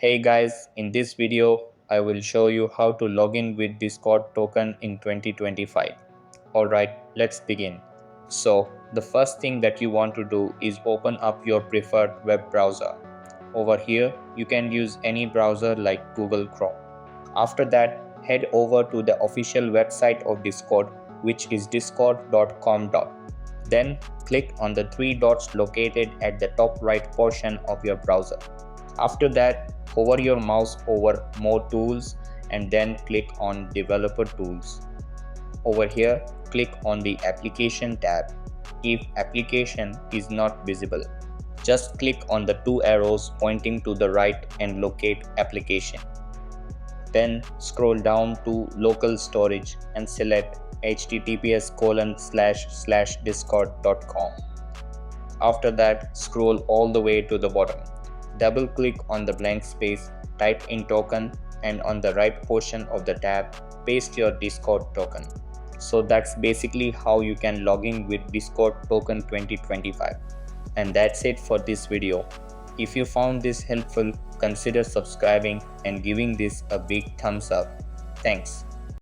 Hey guys, in this video, I will show you how to log in with Discord token in 2025. Alright, let's begin. So, the first thing that you want to do is open up your preferred web browser. Over here, you can use any browser like Google Chrome. After that, head over to the official website of Discord, which is discord.com. Then, click on the three dots located at the top right portion of your browser. After that, hover your mouse over More Tools and then click on Developer Tools. Over here, click on the Application tab. If application is not visible, just click on the two arrows pointing to the right and locate application. Then scroll down to local storage and select https://discord.com. After that, scroll all the way to the bottom. Double click on the blank space, type in token, and on the right portion of the tab, paste your Discord token. So that's basically how you can log in with Discord token 2025. And that's it for this video. If you found this helpful, consider subscribing and giving this a big thumbs up. Thanks.